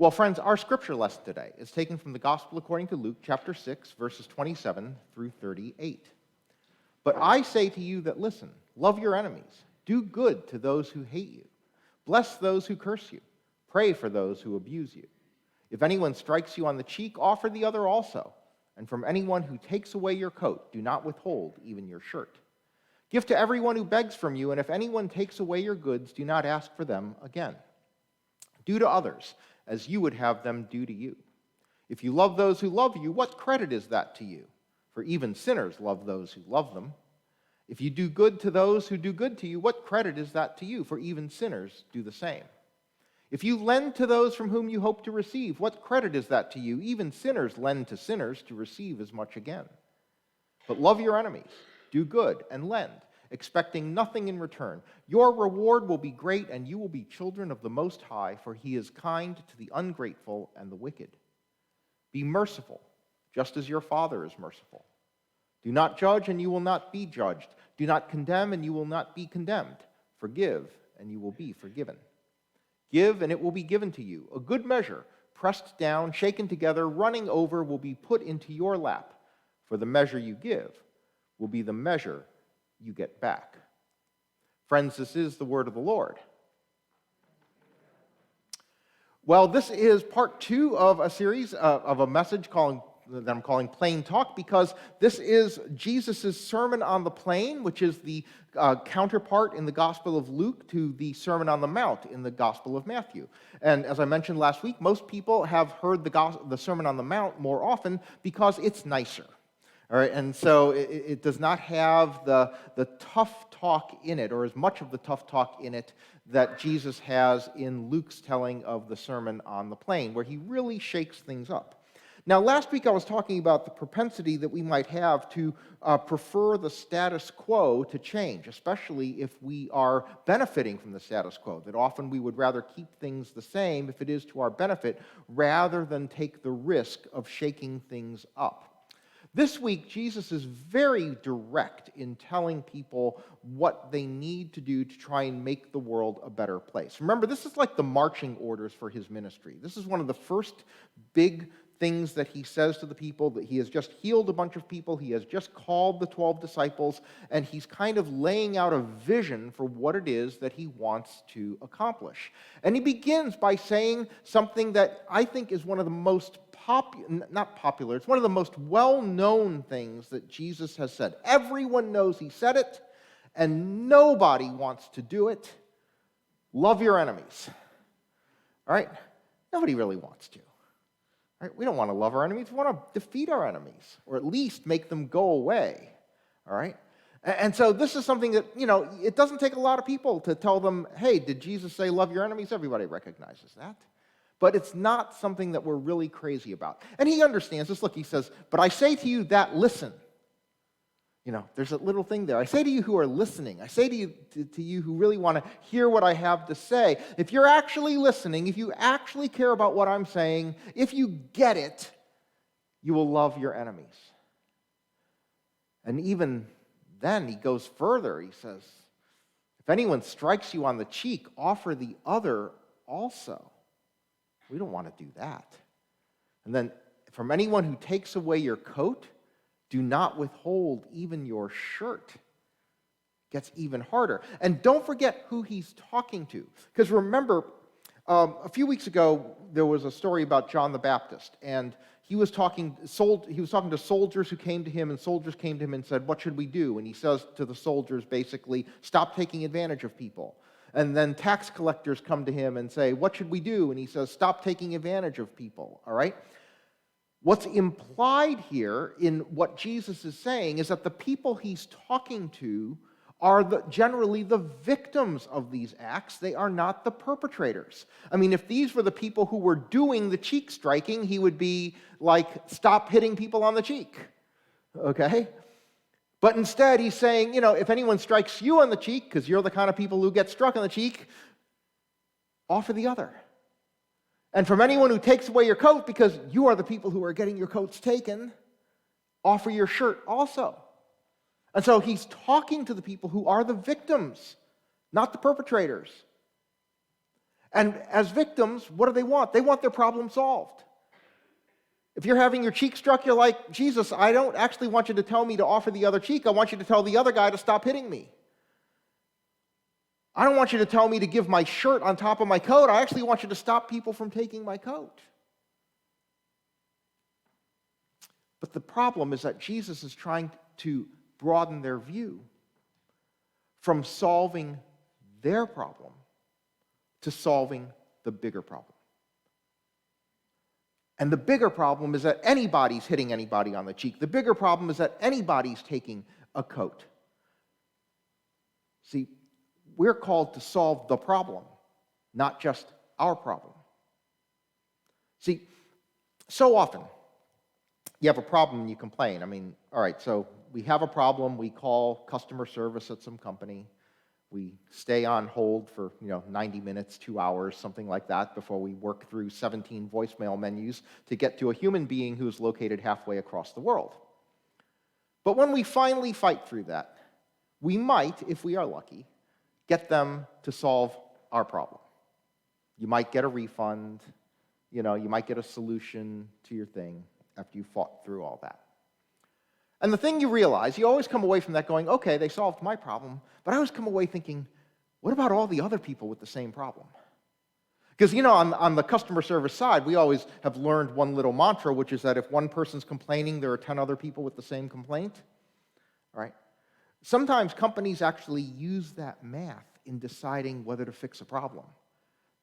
Well, friends, our scripture lesson today is taken from the Gospel according to Luke, chapter 6, verses 27 through 38. But I say to you that listen, love your enemies, do good to those who hate you, bless those who curse you, pray for those who abuse you. If anyone strikes you on the cheek, offer the other also. And from anyone who takes away your coat, do not withhold even your shirt. Give to everyone who begs from you, and if anyone takes away your goods, do not ask for them again. Do to others as you would have them do to you. If you love those who love you, what credit is that to you? For even sinners love those who love them. If you do good to those who do good to you, what credit is that to you? For even sinners do the same. If you lend to those from whom you hope to receive, what credit is that to you? Even sinners lend to sinners to receive as much again. But love your enemies, do good, and lend, expecting nothing in return. Your reward will be great, and you will be children of the Most High, for he is kind to the ungrateful and the wicked. Be merciful, just as your Father is merciful. Do not judge, and you will not be judged. Do not condemn, and you will not be condemned. Forgive, and you will be forgiven. Give, and it will be given to you. A good measure, pressed down, shaken together, running over, will be put into your lap. For the measure you give will be the measure you get back. Friends, this is the word of the Lord. Well, this is part 2 of a series of a message that I'm calling Plain Talk, because this is Jesus' Sermon on the Plain, which is the counterpart in the Gospel of Luke to the Sermon on the Mount in the Gospel of Matthew. And as I mentioned last week, most people have heard the Sermon on the Mount more often because it's nicer. All right, and so it does not have the tough talk in it, or as much of the tough talk in it that Jesus has in Luke's telling of the Sermon on the Plain, where he really shakes things up. Now, last week I was talking about the propensity that we might have to prefer the status quo to change, especially if we are benefiting from the status quo, that often we would rather keep things the same if it is to our benefit, rather than take the risk of shaking things up. This week, Jesus is very direct in telling people what they need to do to try and make the world a better place. Remember, this is like the marching orders for his ministry. This is one of the first big things that he says to the people, that he has just healed a bunch of people, he has just called the 12 disciples, and he's kind of laying out a vision for what it is that he wants to accomplish. And he begins by saying something that I think is one of the most it's one of the most well-known things that Jesus has said. Everyone knows he said it, and nobody wants to do it. Love your enemies. All right? Nobody really wants to. All right? We don't want to love our enemies. We want to defeat our enemies, or at least make them go away. All right? And so this is something that, it doesn't take a lot of people to tell them, hey, did Jesus say love your enemies? Everybody recognizes that. But it's not something that we're really crazy about. And he understands this. Look, he says, but I say to you that listen. There's a little thing there. I say to you who are listening. I say to you who really want to hear what I have to say. If you're actually listening, if you actually care about what I'm saying, if you get it, you will love your enemies. And even then, he goes further. He says, if anyone strikes you on the cheek, offer the other also. We don't want to do that. And then, from anyone who takes away your coat, do not withhold even your shirt. Gets even harder. And don't forget who he's talking to. Because remember, a few weeks ago, there was a story about John the Baptist. And he was talking to soldiers who came to him, and soldiers came to him and said, what should we do? And he says to the soldiers, basically, stop taking advantage of people. And then tax collectors come to him and say, what should we do? And he says, stop taking advantage of people, all right? What's implied here in what Jesus is saying is that the people he's talking to are generally the victims of these acts. They are not the perpetrators. I mean, if these were the people who were doing the cheek striking, he would be like, stop hitting people on the cheek, okay? But instead, he's saying, if anyone strikes you on the cheek, because you're the kind of people who get struck on the cheek, offer the other. And from anyone who takes away your coat, because you are the people who are getting your coats taken, offer your shirt also. And so he's talking to the people who are the victims, not the perpetrators. And as victims, what do they want? They want their problem solved. If you're having your cheek struck, you're like, Jesus, I don't actually want you to tell me to offer the other cheek. I want you to tell the other guy to stop hitting me. I don't want you to tell me to give my shirt on top of my coat. I actually want you to stop people from taking my coat. But the problem is that Jesus is trying to broaden their view from solving their problem to solving the bigger problem. And the bigger problem is that anybody's hitting anybody on the cheek. The bigger problem is that anybody's taking a coat. See, we're called to solve the problem, not just our problem. See, so often, you have a problem and you complain. I mean, all right, so we have a problem, we call customer service at some company, we stay on hold for 90 minutes, 2 hours, something like that, before we work through 17 voicemail menus to get to a human being who's located halfway across the world. But when we finally fight through that, we might, if we are lucky, get them to solve our problem. You might get a refund, you might get a solution to your thing after you fought through all that. And the thing you realize, you always come away from that going, okay, they solved my problem, but I always come away thinking, what about all the other people with the same problem? Because, on the customer service side, we always have learned one little mantra, which is that if one person's complaining, there are 10 other people with the same complaint, right? Sometimes companies actually use that math in deciding whether to fix a problem.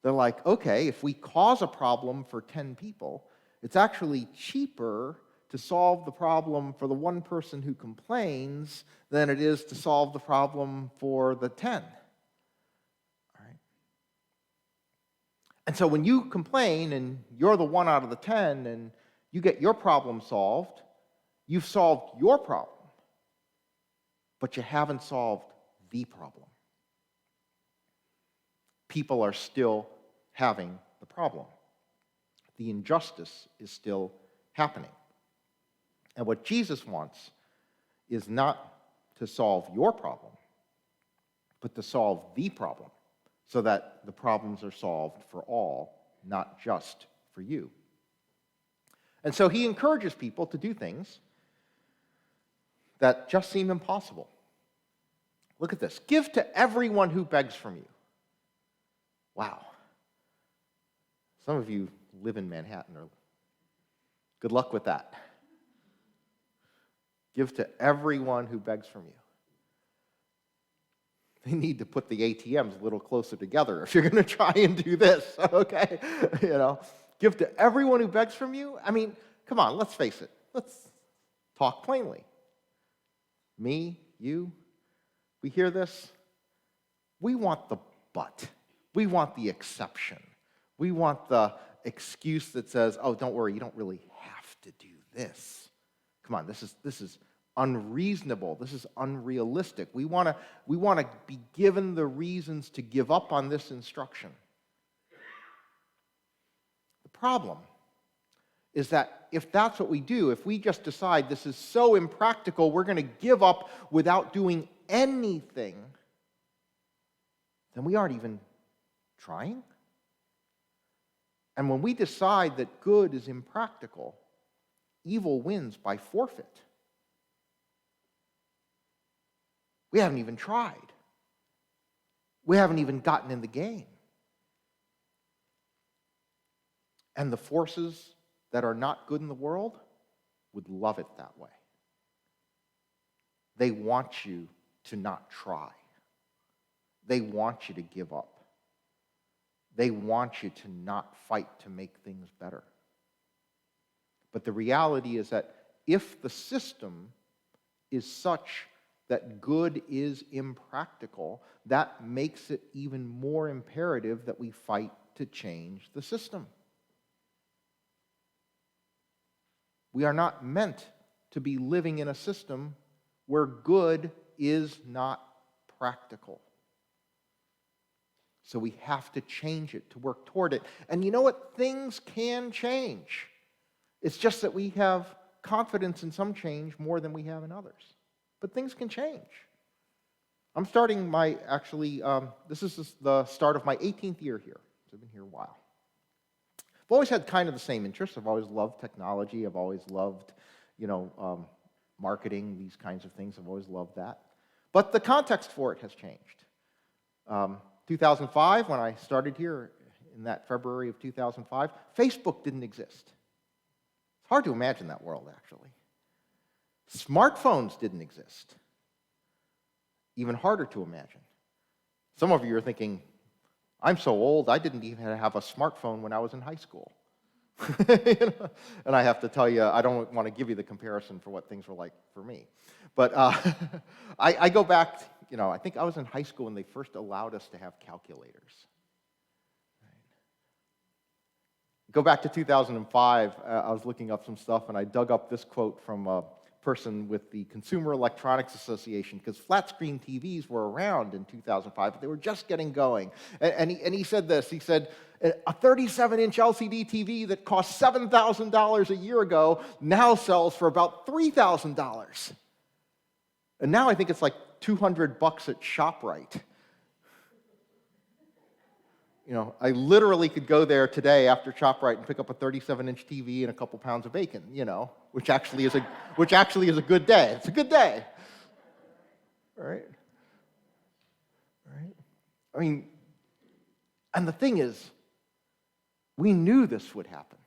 They're like, okay, if we cause a problem for 10 people, it's actually cheaper to solve the problem for the one person who complains than it is to solve the problem for the 10. All right? And so when you complain and you're the 1 out of the 10 and you get your problem solved, you've solved your problem, but you haven't solved the problem. People are still having the problem. The injustice is still happening. And what Jesus wants is not to solve your problem, but to solve the problem so that the problems are solved for all, not just for you. And so he encourages people to do things that just seem impossible. Look at this. Give to everyone who begs from you. Wow. Some of you live in Manhattan. Good luck with that. Give to everyone who begs from you. They need to put the ATMs a little closer together if you're going to try and do this, okay? Give to everyone who begs from you. I mean, come on, let's face it. Let's talk plainly. Me, you, we hear this. We want the but. We want the exception. We want the excuse that says, oh, don't worry, you don't really have to do this. Come on, this is unreasonable. This is unrealistic. We want to be given the reasons to give up on this instruction. The problem is that if that's what we do, if we just decide this is so impractical, we're going to give up without doing anything, then we aren't even trying. And when we decide that good is impractical, evil wins by forfeit. We haven't even tried. We haven't even gotten in the game. And the forces that are not good in the world would love it that way. They want you to not try. They want you to give up. They want you to not fight to make things better. But the reality is that if the system is such that good is impractical, that makes it even more imperative that we fight to change the system. We are not meant to be living in a system where good is not practical. So we have to change it, to work toward it. And you know what? Things can change. It's just that we have confidence in some change more than we have in others. But things can change. I'm starting this is the start of my 18th year here. I've been here a while. I've always had kind of the same interests. I've always loved technology. I've always loved, marketing, these kinds of things. I've always loved that. But the context for it has changed. 2005, when I started here in that February of 2005, Facebook didn't exist. It's hard to imagine that world, actually. Smartphones didn't exist. Even harder to imagine. Some of you are thinking, I'm so old, I didn't even have a smartphone when I was in high school. And I have to tell you, I don't want to give you the comparison for what things were like for me. But I go back, I think I was in high school when they first allowed us to have calculators. Go back to 2005, I was looking up some stuff, and I dug up this quote from a person with the Consumer Electronics Association, because flat-screen TVs were around in 2005, but they were just getting going. And he said this, he said, a 37-inch LCD TV that cost $7,000 a year ago now sells for about $3,000. And now I think it's like $200 at ShopRite. I literally could go there today after ShopRite and pick up a 37-inch TV and a couple pounds of bacon, which actually is a good day. It's a good day. All right? I mean, and the thing is, we knew this would happen.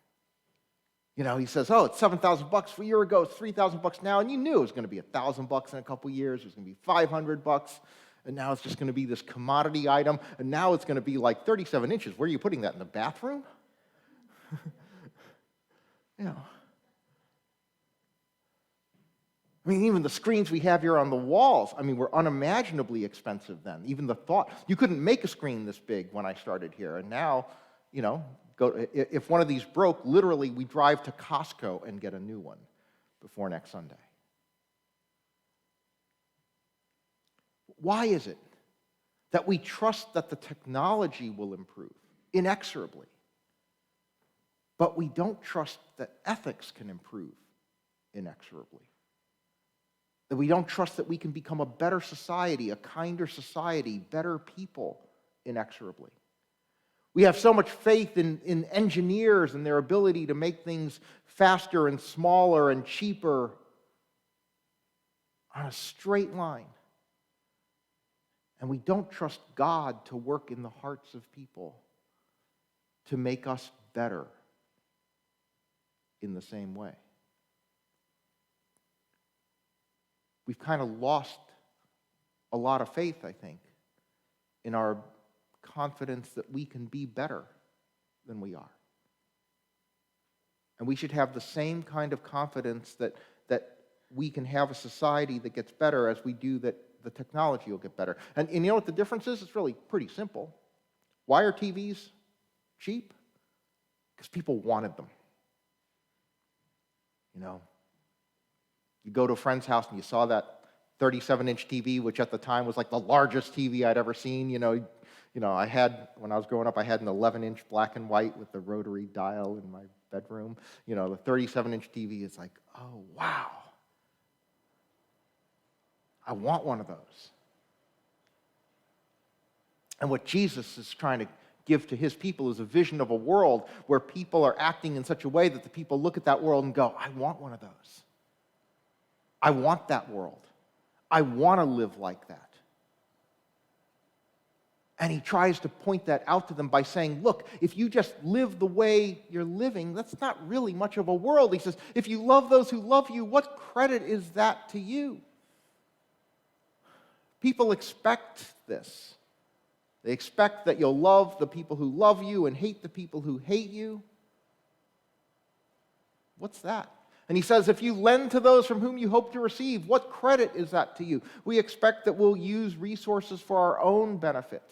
He says, it's $7,000 a year ago, it's $3,000 now, and you knew it was going to be $1,000 in a couple years, it was going to be $500, and now it's just going to be this commodity item, and now it's going to be like 37 inches. Where are you putting that, in the bathroom? I mean, even the screens we have here on the walls, were unimaginably expensive then. Even the thought, you couldn't make a screen this big when I started here, and now, if one of these broke, literally we drive to Costco and get a new one before next Sunday. Why is it that we trust that the technology will improve inexorably, but we don't trust that ethics can improve inexorably? That we don't trust that we can become a better society, a kinder society, better people inexorably? We have so much faith in engineers and their ability to make things faster and smaller and cheaper on a straight line. And we don't trust God to work in the hearts of people to make us better in the same way. We've kind of lost a lot of faith, I think, in our confidence that we can be better than we are. And we should have the same kind of confidence that we can have a society that gets better as we do that the technology will get better. And you know what the difference is? It's really pretty simple. Why are TVs cheap? Because people wanted them. You go to a friend's house and you saw that 37-inch TV, which at the time was like the largest TV I'd ever seen. I had, when I was growing up, I had an 11-inch black and white with the rotary dial in my bedroom. The 37-inch TV is like, oh, wow. I want one of those. And what Jesus is trying to give to his people is a vision of a world where people are acting in such a way that the people look at that world and go, I want one of those. I want that world. I want to live like that. And he tries to point that out to them by saying, look, if you just live the way you're living, that's not really much of a world. He says, if you love those who love you, what credit is that to you? People expect this. They expect that you'll love the people who love you and hate the people who hate you. What's that? And he says, if you lend to those from whom you hope to receive, what credit is that to you? We expect that we'll use resources for our own benefit.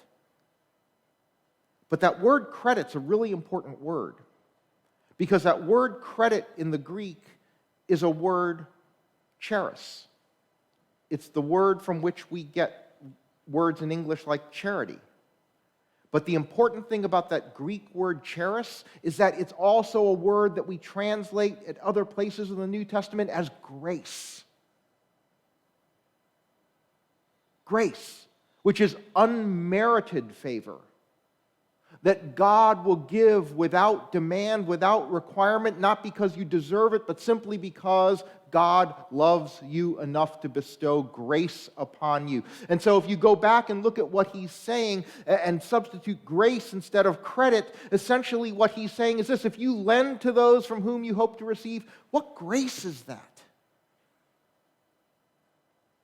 But that word credit's a really important word, because that word credit in the Greek is a word charis. It's the word from which we get words in English like charity. But the important thing about that Greek word charis is that it's also a word that we translate at other places in the New Testament as grace. Grace, which is unmerited favor. that God will give without demand, without requirement, not because you deserve it, but simply because God loves you enough to bestow grace upon you. And so if you go back and look at what he's saying and substitute grace instead of credit, essentially what he's saying is this: if you lend to those from whom you hope to receive, what grace is that?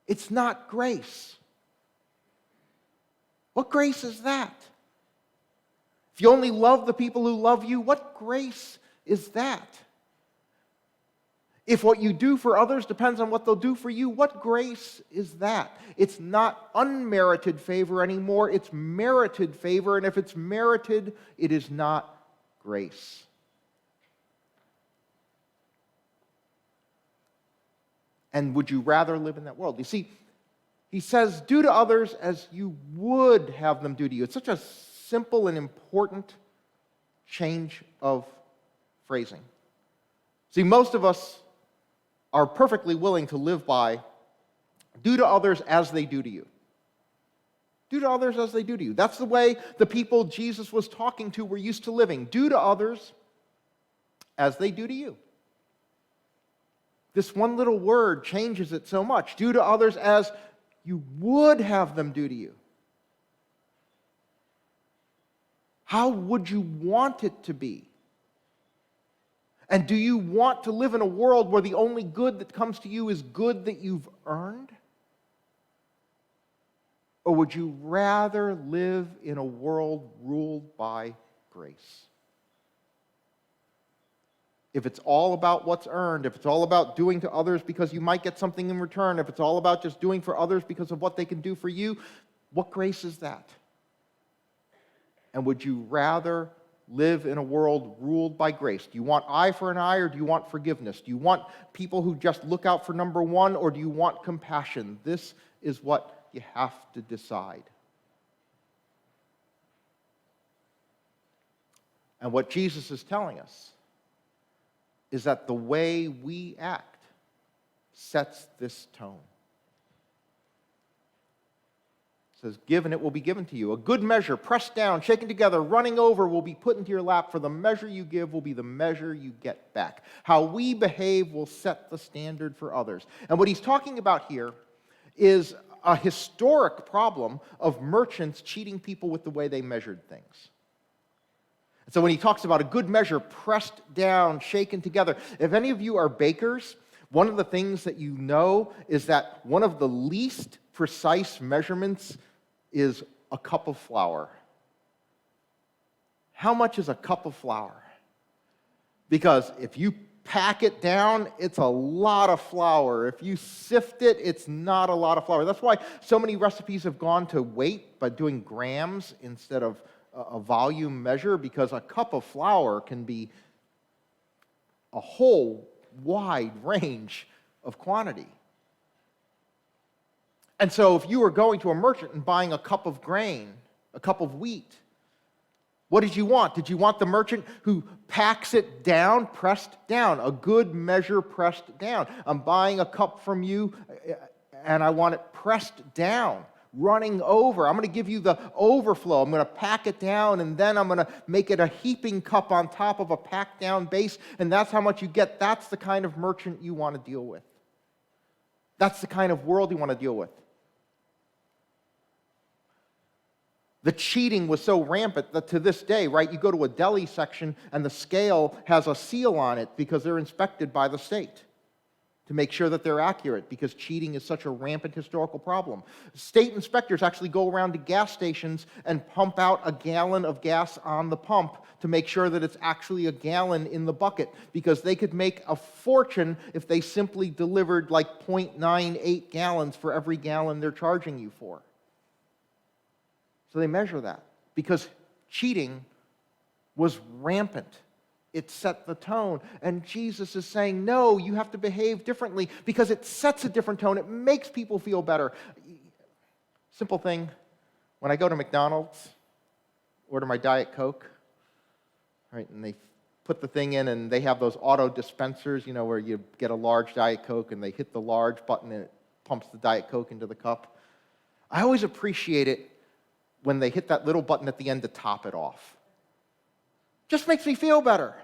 It's not grace. What grace is that? If you only love the people who love you, what grace is that? If what you do for others depends on what they'll do for you, what grace is that? It's not unmerited favor anymore, it's merited favor, and if it's merited, it is not grace. And would you rather live in that world? You see, he says, do to others as you would have them do to you. It's such a simple and important change of phrasing. See, most of us are perfectly willing to live by, do to others as they do to you. Do to others as they do to you. That's the way the people Jesus was talking to were used to living. Do to others as they do to you. This one little word changes it so much. Do to others as you would have them do to you. How would you want it to be? And do you want to live in a world where the only good that comes to you is good that you've earned? Or would you rather live in a world ruled by grace? If it's all about what's earned, if it's all about doing to others because you might get something in return, if it's all about just doing for others because of what they can do for you, what grace is that? And would you rather live in a world ruled by grace? Do you want eye for an eye, or do you want forgiveness? Do you want people who just look out for number one, or do you want compassion? This is what you have to decide. And what Jesus is telling us is that the way we act sets this tone. It says, give and it will be given to you. A good measure, pressed down, shaken together, running over, will be put into your lap, for the measure you give will be the measure you get back. How we behave will set the standard for others. And what he's talking about here is a historic problem of merchants cheating people with the way they measured things. So when he talks about a good measure, pressed down, shaken together, if any of you are bakers, one of the things that you know is that one of the least precise measurements is a cup of flour. How much is a cup of flour? Because if you pack it down, it's a lot of flour. If you sift it, it's not a lot of flour. That's why so many recipes have gone to weight by doing grams instead of a volume measure, because a cup of flour can be a whole wide range of quantity. And so if you were going to a merchant and buying a cup of grain, a cup of wheat, what did you want? Did you want the merchant who packs it down, pressed down, a good measure pressed down? I'm buying a cup from you and I want it pressed down, running over. I'm going to give you the overflow. I'm going to pack it down, and then I'm going to make it a heaping cup on top of a packed down base, and that's how much you get. That's the kind of merchant you want to deal with. That's the kind of world you want to deal with. The cheating was so rampant that to this day, right, you go to a deli section and the scale has a seal on it because they're inspected by the state to make sure that they're accurate, because cheating is such a rampant historical problem. State inspectors actually go around to gas stations and pump out a gallon of gas on the pump to make sure that it's actually a gallon in the bucket, because they could make a fortune if they simply delivered like 0.98 gallons for every gallon they're charging you for. So they measure that because cheating was rampant. It set the tone. And Jesus is saying, no, you have to behave differently because it sets a different tone. It makes people feel better. Simple thing, when I go to McDonald's, order my Diet Coke, right, and they put the thing in and they have those auto dispensers, you know, where you get a large Diet Coke and they hit the large button and it pumps the Diet Coke into the cup. I always appreciate it when they hit that little button at the end to top it off. Just makes me feel better.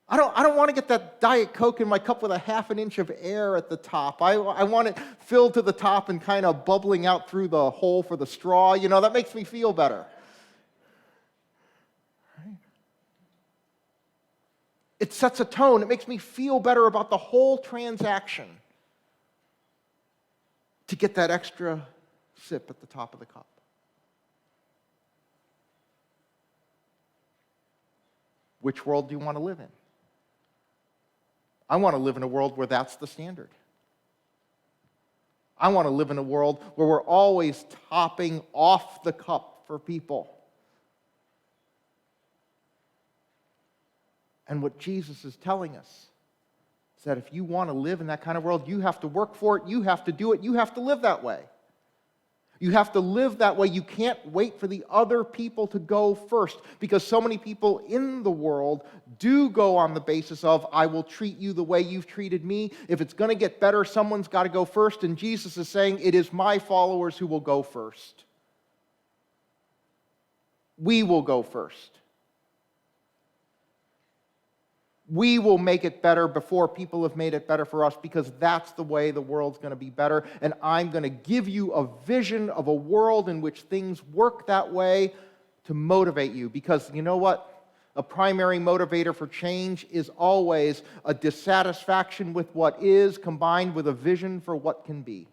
I don't want to get that Diet Coke in my cup with a half an inch of air at the top. I want it filled to the top and kind of bubbling out through the hole for the straw. That makes me feel better. Right? It sets a tone. It makes me feel better about the whole transaction to get that extra sip at the top of the cup. Which world do you want to live in? I want to live in a world where that's the standard. I want to live in a world where we're always topping off the cup for people. And what Jesus is telling us is that if you want to live in that kind of world, you have to work for it, you have to do it, you have to live that way. You have to live that way. You can't wait for the other people to go first, because so many people in the world do go on the basis of, I will treat you the way you've treated me. If it's going to get better, someone's got to go first. And Jesus is saying, it is my followers who will go first. We will go first. We will make it better before people have made it better for us, because that's the way the world's going to be better. And I'm going to give you a vision of a world in which things work that way to motivate you. Because you know what? A primary motivator for change is always a dissatisfaction with what is combined with a vision for what can be.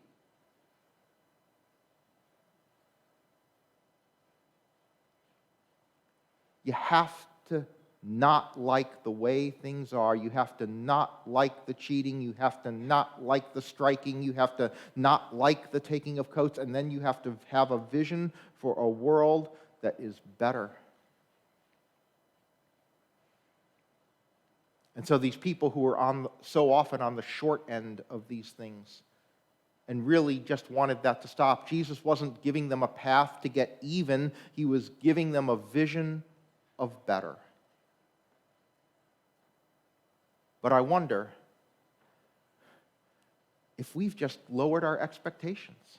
You have to not like the way things are. You have to not like the cheating. You have to not like the striking. You have to not like the taking of coats. And then you have to have a vision for a world that is better. And so these people who are so often on the short end of these things and really just wanted that to stop, Jesus wasn't giving them a path to get even. He was giving them a vision of better. But I wonder if we've just lowered our expectations.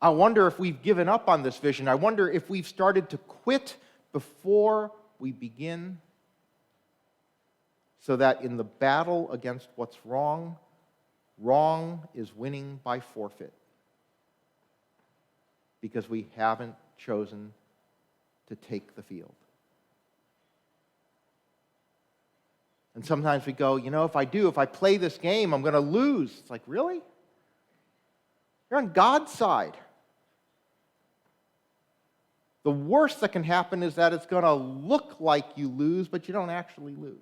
I wonder if we've given up on this vision. I wonder if we've started to quit before we begin, so that in the battle against what's wrong, wrong is winning by forfeit, because we haven't chosen to take the field. And sometimes we go, if I play this game, I'm going to lose. It's like, really? You're on God's side. The worst that can happen is that it's going to look like you lose, but you don't actually lose.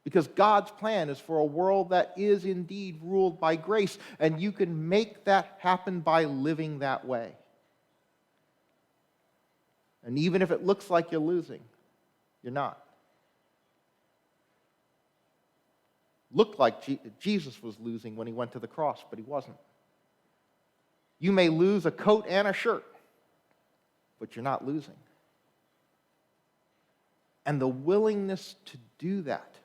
Because God's plan is for a world that is indeed ruled by grace, and you can make that happen by living that way. And even if it looks like you're losing, you're not. Looked like Jesus was losing when he went to the cross, but he wasn't. You may lose a coat and a shirt, but you're not losing. And the willingness to do that,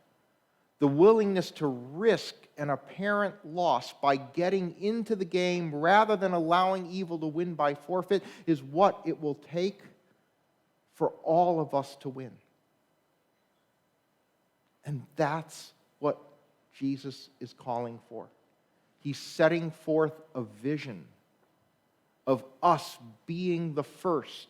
the willingness to risk an apparent loss by getting into the game rather than allowing evil to win by forfeit, is what it will take for all of us to win. And that's what Jesus is calling for. He's setting forth a vision of us being the first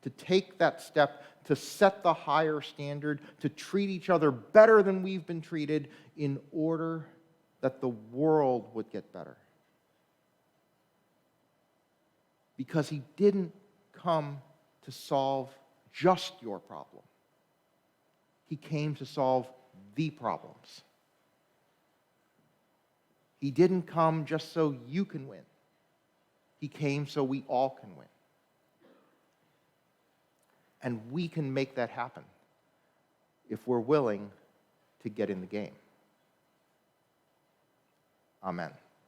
to take that step, to set the higher standard, to treat each other better than we've been treated, in order that the world would get better. Because he didn't come to solve just your problem. He came to solve the problems. He didn't come just so you can win. He came so we all can win. And we can make that happen if we're willing to get in the game. Amen.